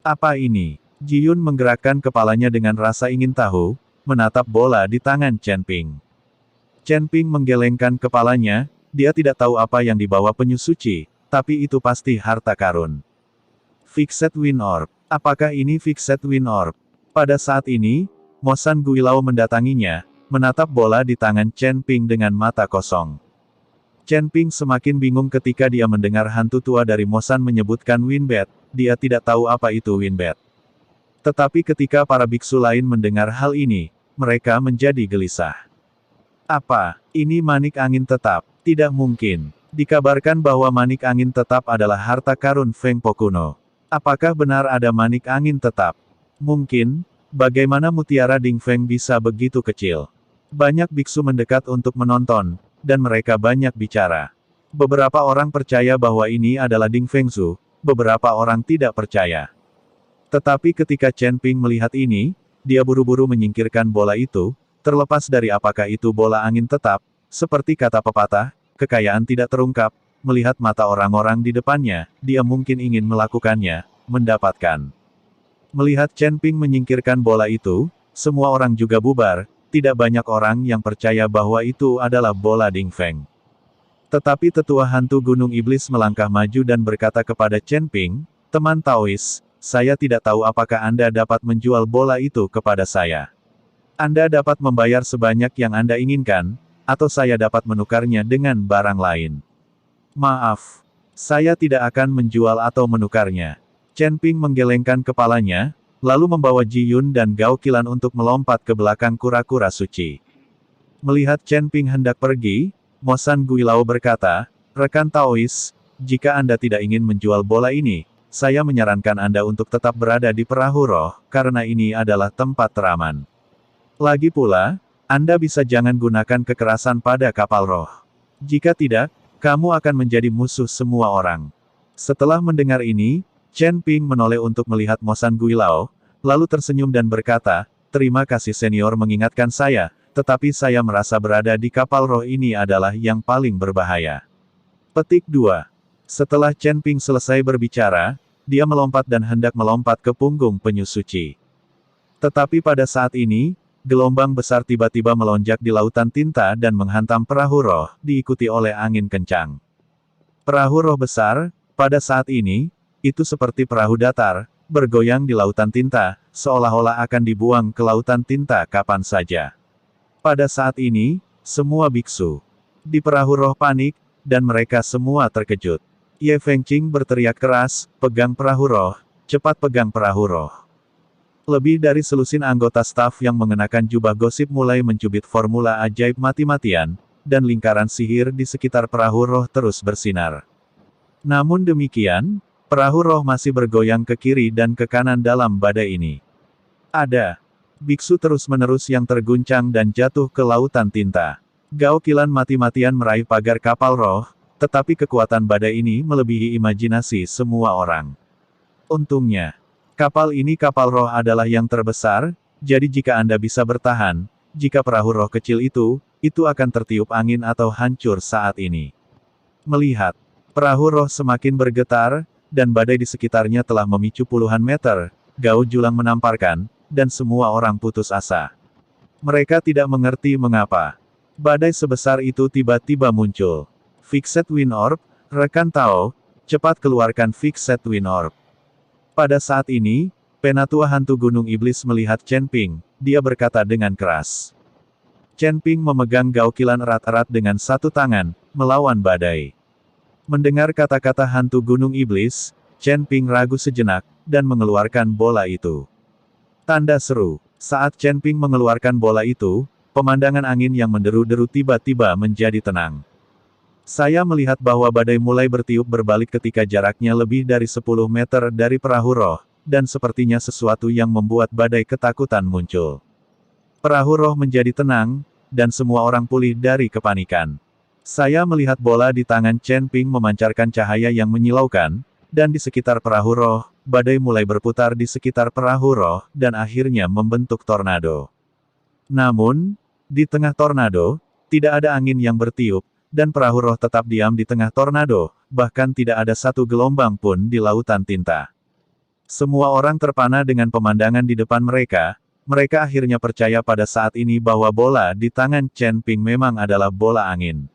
Apa ini? Ji Yun menggerakkan kepalanya dengan rasa ingin tahu, menatap bola di tangan Chen Ping. Chen Ping menggelengkan kepalanya, dia tidak tahu apa yang dibawa penyu suci, tapi itu pasti harta karun. Fixed Wind Orb. Apakah ini Fixed Wind Orb? Pada saat ini, Mo San Guilao mendatanginya, menatap bola di tangan Chen Ping dengan mata kosong. Chen Ping semakin bingung ketika dia mendengar hantu tua dari Mo San menyebutkan Winbet, dia tidak tahu apa itu Winbet. Tetapi ketika para biksu lain mendengar hal ini, mereka menjadi gelisah. Apa? Ini manik angin tetap? Tidak mungkin. Dikabarkan bahwa manik angin tetap adalah harta karun Feng Po kuno. Apakah benar ada manik angin tetap? Mungkin. Bagaimana mutiara Ding Feng bisa begitu kecil? Banyak biksu mendekat untuk menonton, dan mereka banyak bicara. Beberapa orang percaya bahwa ini adalah Ding Feng Zhu, beberapa orang tidak percaya. Tetapi ketika Chen Ping melihat ini, dia buru-buru menyingkirkan bola itu, terlepas dari apakah itu bola angin tetap, seperti kata pepatah, kekayaan tidak terungkap, melihat mata orang-orang di depannya, dia mungkin ingin melakukannya, mendapatkan. Melihat Chen Ping menyingkirkan bola itu, semua orang juga bubar, tidak banyak orang yang percaya bahwa itu adalah bola Ding Feng. Tetapi tetua hantu Gunung Iblis melangkah maju dan berkata kepada Chen Ping, "Teman Taois, saya tidak tahu apakah Anda dapat menjual bola itu kepada saya. Anda dapat membayar sebanyak yang Anda inginkan, atau saya dapat menukarnya dengan barang lain." "Maaf. Saya tidak akan menjual atau menukarnya." Chen Ping menggelengkan kepalanya, lalu membawa Ji Yun dan Gao Qilan untuk melompat ke belakang kura-kura suci. Melihat Chen Ping hendak pergi, Mo San Guilao berkata, "Rekan Taois, jika Anda tidak ingin menjual bola ini, saya menyarankan Anda untuk tetap berada di perahu roh, karena ini adalah tempat teraman. Lagi pula, Anda bisa jangan gunakan kekerasan pada kapal roh. Jika tidak, kamu akan menjadi musuh semua orang." Setelah mendengar ini, Chen Ping menoleh untuk melihat Mo San Guilao, lalu tersenyum dan berkata, "Terima kasih senior mengingatkan saya, tetapi saya merasa berada di kapal roh ini adalah yang paling berbahaya." Petik 2. Setelah Chen Ping selesai berbicara, dia melompat dan hendak melompat ke punggung penyu suci. Tetapi pada saat ini, gelombang besar tiba-tiba melonjak di lautan tinta dan menghantam perahu roh, diikuti oleh angin kencang. Perahu roh besar, pada saat ini, itu seperti perahu datar, bergoyang di lautan tinta, seolah-olah akan dibuang ke lautan tinta kapan saja. Pada saat ini, semua biksu di perahu roh panik, dan mereka semua terkejut. Ye Fengqing berteriak keras, "Pegang perahu roh, cepat pegang perahu roh." Lebih dari selusin anggota staf yang mengenakan jubah gosip mulai mencubit formula ajaib mati-matian, dan lingkaran sihir di sekitar perahu roh terus bersinar. Namun demikian, perahu roh masih bergoyang ke kiri dan ke kanan dalam badai ini. Ada biksu terus-menerus yang terguncang dan jatuh ke lautan tinta. Gao Qilan mati-matian meraih pagar kapal roh, tetapi kekuatan badai ini melebihi imajinasi semua orang. Untungnya, kapal ini kapal roh adalah yang terbesar, jadi jika Anda bisa bertahan, jika perahu roh kecil itu akan tertiup angin atau hancur saat ini. Melihat perahu roh semakin bergetar, dan badai di sekitarnya telah memicu puluhan meter, Gao Julang menamparkan, dan semua orang putus asa. Mereka tidak mengerti mengapa badai sebesar itu tiba-tiba muncul. Fixed Wind Orb, rekan Tao, cepat keluarkan Fixed Wind Orb. Pada saat ini, penatua hantu Gunung Iblis melihat Chen Ping, dia berkata dengan keras. Chen Ping memegang Gao Qilan erat-erat dengan satu tangan, melawan badai. Mendengar kata-kata hantu Gunung Iblis, Chen Ping ragu sejenak, dan mengeluarkan bola itu. Tanda seru. Saat Chen Ping mengeluarkan bola itu, pemandangan angin yang menderu-deru tiba-tiba menjadi tenang. Saya melihat bahwa badai mulai bertiup berbalik ketika jaraknya lebih dari 10 meter dari perahu roh, dan sepertinya sesuatu yang membuat badai ketakutan muncul. Perahu roh menjadi tenang, dan semua orang pulih dari kepanikan. Saya melihat bola di tangan Chen Ping memancarkan cahaya yang menyilaukan, dan di sekitar perahu roh, badai mulai berputar di sekitar perahu roh, dan akhirnya membentuk tornado. Namun, di tengah tornado, tidak ada angin yang bertiup, dan perahu roh tetap diam di tengah tornado, bahkan tidak ada satu gelombang pun di lautan tinta. Semua orang terpana dengan pemandangan di depan mereka. Mereka akhirnya percaya pada saat ini bahwa bola di tangan Chen Ping memang adalah bola angin.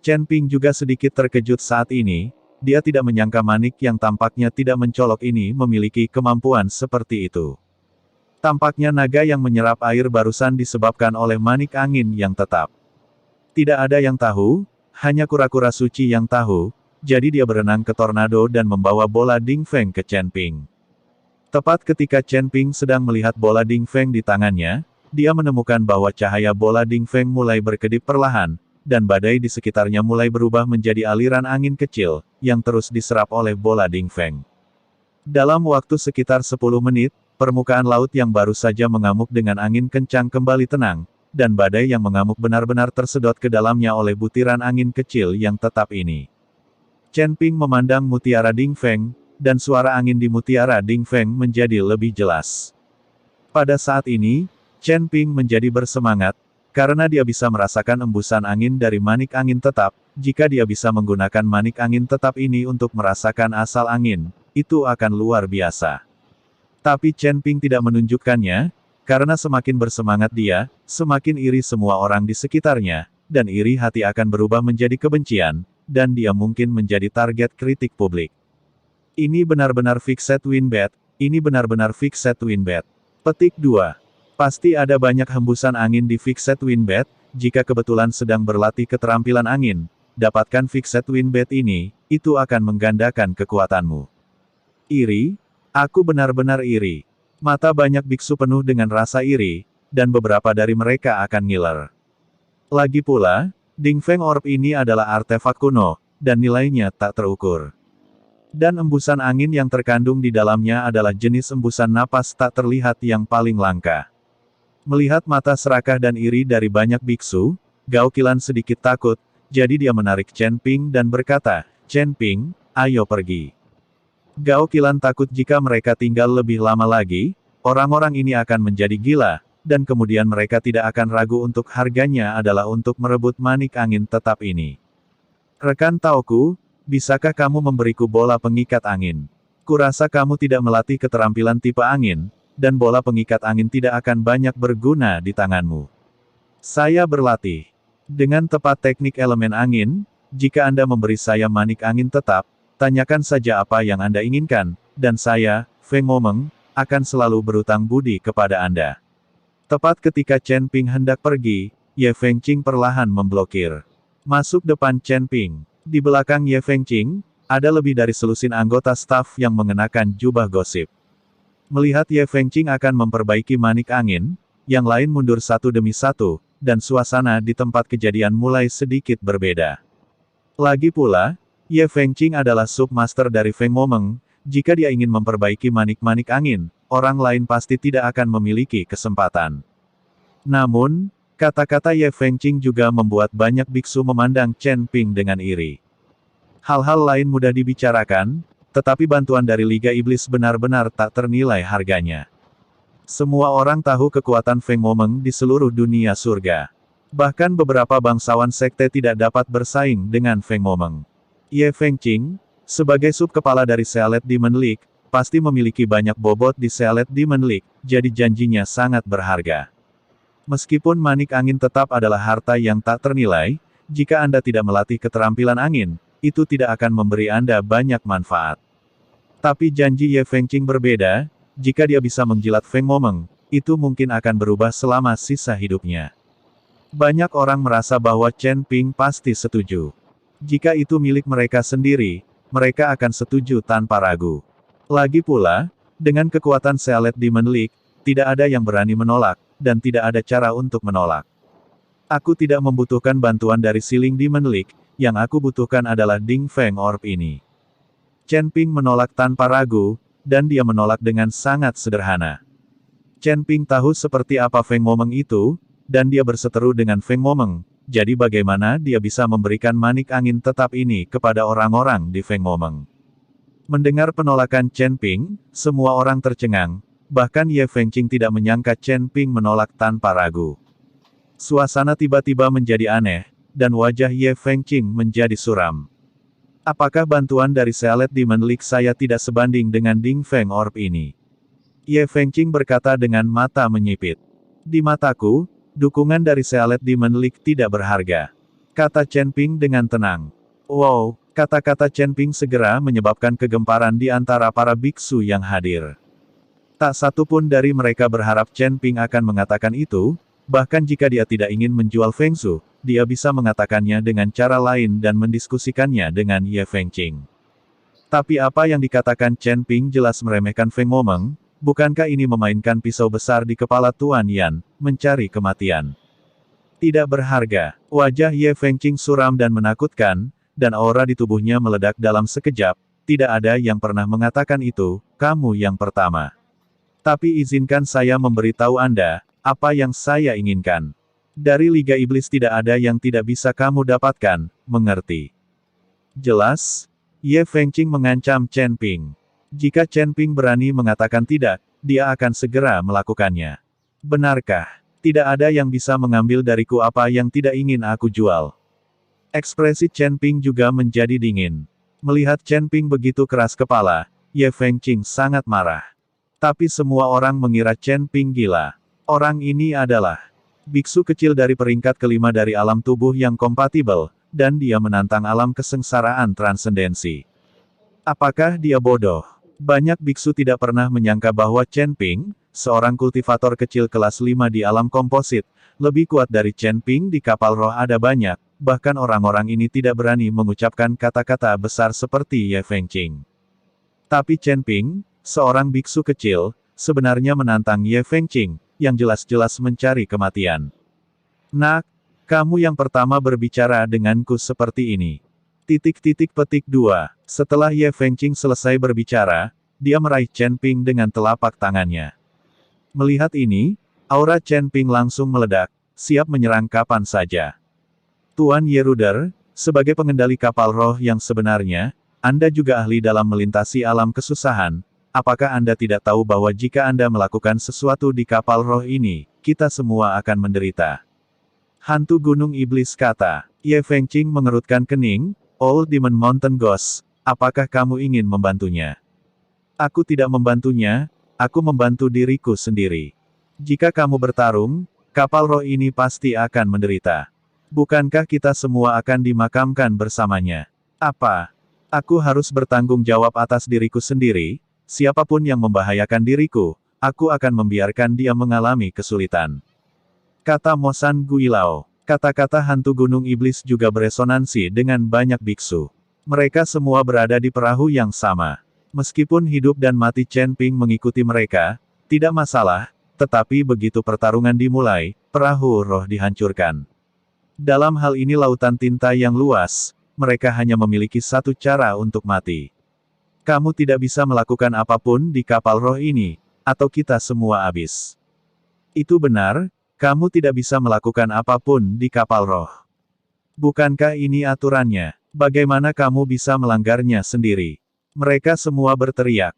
Chen Ping juga sedikit terkejut saat ini. Dia tidak menyangka manik yang tampaknya tidak mencolok ini memiliki kemampuan seperti itu. Tampaknya naga yang menyerap air barusan disebabkan oleh manik angin yang tetap. Tidak ada yang tahu, hanya kura-kura suci yang tahu, jadi dia berenang ke tornado dan membawa bola Ding Feng ke Chen Ping. Tepat ketika Chen Ping sedang melihat bola Ding Feng di tangannya, dia menemukan bahwa cahaya bola Ding Feng mulai berkedip perlahan, dan badai di sekitarnya mulai berubah menjadi aliran angin kecil, yang terus diserap oleh bola Ding Feng. Dalam waktu sekitar 10 menit, permukaan laut yang baru saja mengamuk dengan angin kencang kembali tenang, dan badai yang mengamuk benar-benar tersedot ke dalamnya oleh butiran angin kecil yang tetap ini. Chen Ping memandang mutiara Ding Feng, dan suara angin di mutiara Ding Feng menjadi lebih jelas. Pada saat ini, Chen Ping menjadi bersemangat, karena dia bisa merasakan embusan angin dari manik angin tetap. Jika dia bisa menggunakan manik angin tetap ini untuk merasakan asal angin, itu akan luar biasa. Tapi Chen Ping tidak menunjukkannya, karena semakin bersemangat dia, semakin iri semua orang di sekitarnya, dan iri hati akan berubah menjadi kebencian, dan dia mungkin menjadi target kritik publik. Ini benar-benar fixed win bet, ini benar-bear fixed win bet. Petik 2. Pasti ada banyak hembusan angin di fixed win bet. Jika kebetulan sedang berlatih keterampilan angin, dapatkan fixed win bet ini, itu akan menggandakan kekuatanmu. Iri? Aku benar-benar iri. Mata banyak biksu penuh dengan rasa iri, dan beberapa dari mereka akan ngiler. Lagi pula, Ding Feng Orb ini adalah artefak kuno, dan nilainya tak terukur. Dan embusan angin yang terkandung di dalamnya adalah jenis embusan napas tak terlihat yang paling langka. Melihat mata serakah dan iri dari banyak biksu, Gao Qilan sedikit takut, jadi dia menarik Chen Ping dan berkata, "Chen Ping, ayo pergi." Gao Qilan takut jika mereka tinggal lebih lama lagi, orang-orang ini akan menjadi gila, dan kemudian mereka tidak akan ragu untuk harganya adalah untuk merebut manik angin tetap ini. "Rekan Taoku, bisakah kamu memberiku bola pengikat angin? Kurasa kamu tidak melatih keterampilan tipe angin, dan bola pengikat angin tidak akan banyak berguna di tanganmu." "Saya berlatih dengan tepat teknik elemen angin. Jika Anda memberi saya manik angin tetap, tanyakan saja apa yang Anda inginkan, dan saya, Feng Momeng, akan selalu berutang budi kepada Anda." Tepat ketika Chen Ping hendak pergi, Ye Fengqing perlahan memblokir. Masuk depan Chen Ping. Di belakang Ye Fengqing, ada lebih dari selusin anggota staf yang mengenakan jubah gosip. Melihat Ye Fengqing akan memperbaiki manik angin, yang lain mundur satu demi satu, dan suasana di tempat kejadian mulai sedikit berbeda. Lagi pula, Ye Fengqing adalah submaster dari Feng Momeng. Jika dia ingin memperbaiki manik-manik angin, orang lain pasti tidak akan memiliki kesempatan. Namun, kata-kata Ye Fengqing juga membuat banyak biksu memandang Chen Ping dengan iri. Hal-hal lain mudah dibicarakan, tetapi bantuan dari Liga Iblis benar-benar tak ternilai harganya. Semua orang tahu kekuatan Feng Momeng di seluruh dunia surga. Bahkan beberapa bangsawan sekte tidak dapat bersaing dengan Feng Momeng. Ye Fengqing, sebagai sub-kepala dari Sealet Demon League, pasti memiliki banyak bobot di Sealet Demon League, jadi janjinya sangat berharga. Meskipun manik angin tetap adalah harta yang tak ternilai, jika Anda tidak melatih keterampilan angin, itu tidak akan memberi Anda banyak manfaat. Tapi janji Ye Fengqing berbeda, jika dia bisa menjilat Feng Momeng, itu mungkin akan berubah selama sisa hidupnya. Banyak orang merasa bahwa Chen Ping pasti setuju. Jika itu milik mereka sendiri, mereka akan setuju tanpa ragu. Lagi pula, dengan kekuatan Sealet Demon League, tidak ada yang berani menolak, dan tidak ada cara untuk menolak. Aku tidak membutuhkan bantuan dari Siling Demon League, yang aku butuhkan adalah Ding Feng Orb ini. Chen Ping menolak tanpa ragu, dan dia menolak dengan sangat sederhana. Chen Ping tahu seperti apa Feng Momeng itu, dan dia berseteru dengan Feng Momeng, jadi bagaimana dia bisa memberikan manik angin tetap ini kepada orang-orang di Feng Momeng. Mendengar penolakan Chen Ping, semua orang tercengang. Bahkan Ye Fengqing tidak menyangka Chen Ping menolak tanpa ragu. Suasana tiba-tiba menjadi aneh, dan wajah Ye Fengqing menjadi suram. Apakah bantuan dari Sealet Demon League saya tidak sebanding dengan Ding Feng Orb ini? Ye Fengqing berkata dengan mata menyipit. Di mataku, dukungan dari Sealet Demon League tidak berharga. Kata Chen Ping dengan tenang. Wow, kata-kata Chen Ping segera menyebabkan kegemparan di antara para biksu yang hadir. Tak satu pun dari mereka berharap Chen Ping akan mengatakan itu, bahkan jika dia tidak ingin menjual Feng Shu, dia bisa mengatakannya dengan cara lain dan mendiskusikannya dengan Ye Fengqing. Tapi apa yang dikatakan Chen Ping jelas meremehkan Feng Momeng, bukankah ini memainkan pisau besar di kepala Tuan Yan, mencari kematian? Tidak berharga. Wajah Ye Fengqing suram dan menakutkan, dan aura di tubuhnya meledak dalam sekejap. Tidak ada yang pernah mengatakan itu, kamu yang pertama. Tapi izinkan saya memberitahu Anda, apa yang saya inginkan. Dari Liga Iblis tidak ada yang tidak bisa kamu dapatkan, mengerti? Jelas? Ye Fengqing mengancam Chen Ping. Jika Chen Ping berani mengatakan tidak, dia akan segera melakukannya. Benarkah? Tidak ada yang bisa mengambil dariku apa yang tidak ingin aku jual. Ekspresi Chen Ping juga menjadi dingin. Melihat Chen Ping begitu keras kepala, Ye Fengqing sangat marah. Tapi semua orang mengira Chen Ping gila. Orang ini adalah biksu kecil dari peringkat kelima dari alam tubuh yang kompatibel, dan dia menantang alam kesengsaraan transendensi. Apakah dia bodoh? Banyak biksu tidak pernah menyangka bahwa Chen Ping, seorang kultivator kecil kelas 5 di alam komposit, lebih kuat dari Chen Ping di kapal roh ada banyak, bahkan orang-orang ini tidak berani mengucapkan kata-kata besar seperti Ye Fengqing. Tapi Chen Ping, seorang biksu kecil, sebenarnya menantang Ye Fengqing, yang jelas-jelas mencari kematian. Nak, kamu yang pertama berbicara denganku seperti ini. Petik 2. Setelah Ye Fengqing selesai berbicara, dia meraih Chen Ping dengan telapak tangannya. Melihat ini, aura Chen Ping langsung meledak, siap menyerang kapan saja. Tuan Yeruder, sebagai pengendali kapal roh yang sebenarnya, Anda juga ahli dalam melintasi alam kesusahan. Apakah Anda tidak tahu bahwa jika Anda melakukan sesuatu di kapal roh ini, kita semua akan menderita? Hantu Gunung Iblis kata. Ye Fengqing mengerutkan kening. Old Demon Mountain Ghost, apakah kamu ingin membantunya? Aku tidak membantunya, aku membantu diriku sendiri. Jika kamu bertarung, kapal roh ini pasti akan menderita. Bukankah kita semua akan dimakamkan bersamanya? Apa? Aku harus bertanggung jawab atas diriku sendiri. Siapapun yang membahayakan diriku, aku akan membiarkan dia mengalami kesulitan. Kata Mosan Guilao. Kata-kata hantu Gunung Iblis juga beresonansi dengan banyak biksu. Mereka semua berada di perahu yang sama. Meskipun hidup dan mati Chen Ping mengikuti mereka, tidak masalah, tetapi begitu pertarungan dimulai, perahu roh dihancurkan. Dalam hal ini lautan tinta yang luas, mereka hanya memiliki satu cara untuk mati. Kamu tidak bisa melakukan apapun di kapal roh ini, atau kita semua habis. Itu benar, kamu tidak bisa melakukan apapun di kapal roh. Bukankah ini aturannya? Bagaimana kamu bisa melanggarnya sendiri? Mereka semua berteriak.